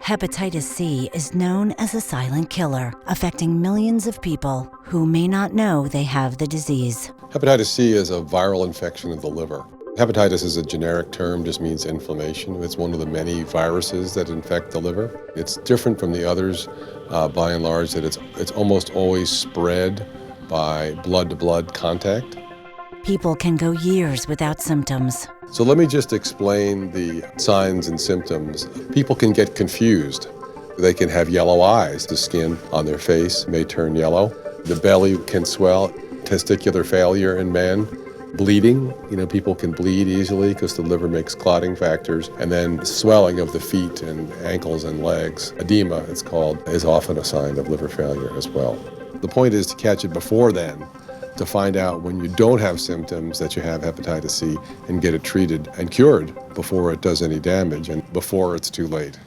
Hepatitis C is known as a silent killer, affecting millions of people who may not know they have the disease. Hepatitis C is a viral infection of the liver. Hepatitis is a generic term, just means inflammation. It's one of the many viruses that infect the liver. It's different from the others by and large that it's almost always spread by blood-to-blood contact. People can go years without symptoms. So let me just explain the signs and symptoms. People can get confused. They can have yellow eyes. The skin on their face may turn yellow. The belly can swell. Testicular failure in men. Bleeding. People can bleed easily because the liver makes clotting factors. And then swelling of the feet and ankles and legs. Edema, it's called, is often a sign of liver failure as well. The point is to catch it before then, to find out when you don't have symptoms that you have hepatitis C and get it treated and cured before it does any damage and before it's too late.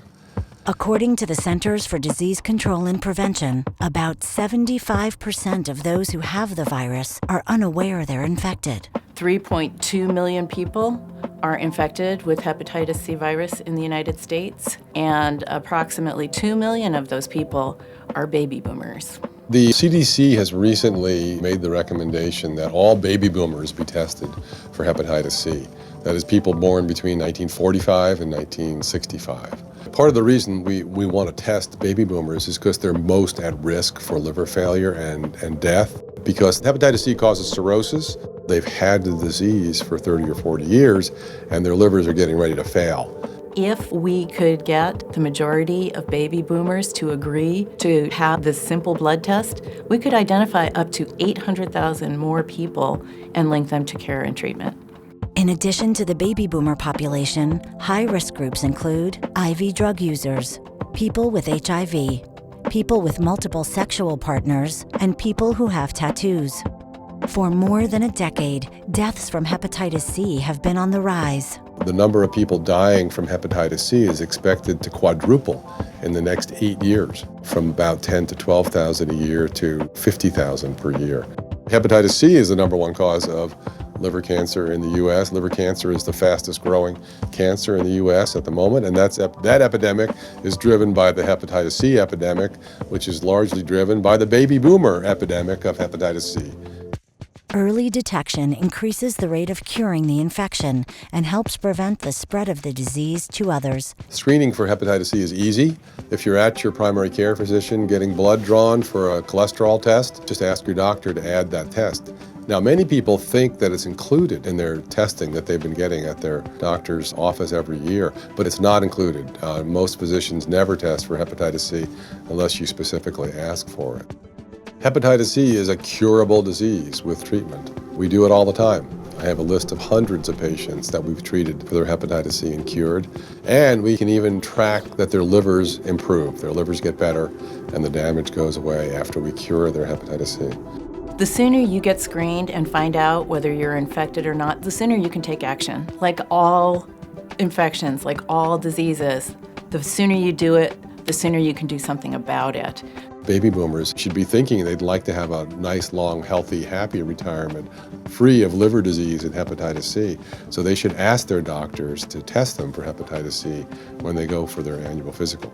According to the Centers for Disease Control and Prevention, about 75% of those who have the virus are unaware they're infected. 3.2 million people are infected with hepatitis C virus in the United States, and approximately 2 million of those people are baby boomers. The CDC has recently made the recommendation that all baby boomers be tested for hepatitis C. That is, people born between 1945 and 1965. Part of the reason we want to test baby boomers is because they're most at risk for liver failure and death. Because hepatitis C causes cirrhosis, they've had the disease for 30 or 40 years, and their livers are getting ready to fail. If we could get the majority of baby boomers to agree to have this simple blood test, we could identify up to 800,000 more people and link them to care and treatment. In addition to the baby boomer population, high-risk groups include IV drug users, people with HIV, people with multiple sexual partners, and people who have tattoos. For more than a decade, deaths from hepatitis C have been on the rise. The number of people dying from hepatitis C is expected to quadruple in the next 8 years, from about 10 to 12,000 a year to 50,000 per year. Hepatitis C is the number one cause of liver cancer in the U.S. Liver cancer is the fastest growing cancer in the U.S. at the moment, and that epidemic is driven by the hepatitis C epidemic, which is largely driven by the baby boomer epidemic of hepatitis C. Early detection increases the rate of curing the infection and helps prevent the spread of the disease to others. Screening for hepatitis C is easy. If you're at your primary care physician getting blood drawn for a cholesterol test, just ask your doctor to add that test. Now, many people think that it's included in their testing that they've been getting at their doctor's office every year, but it's not included. Most physicians never test for hepatitis C unless you specifically ask for it. Hepatitis C is a curable disease with treatment. We do it all the time. I have a list of hundreds of patients that we've treated for their hepatitis C and cured. And we can even track that their livers improve. Their livers get better and the damage goes away after we cure their hepatitis C. The sooner you get screened and find out whether you're infected or not, the sooner you can take action. Like all infections, like all diseases, the sooner you do it, the sooner you can do something about it. Baby boomers should be thinking they'd like to have a nice, long, healthy, happy retirement, free of liver disease and hepatitis C. So they should ask their doctors to test them for hepatitis C when they go for their annual physical.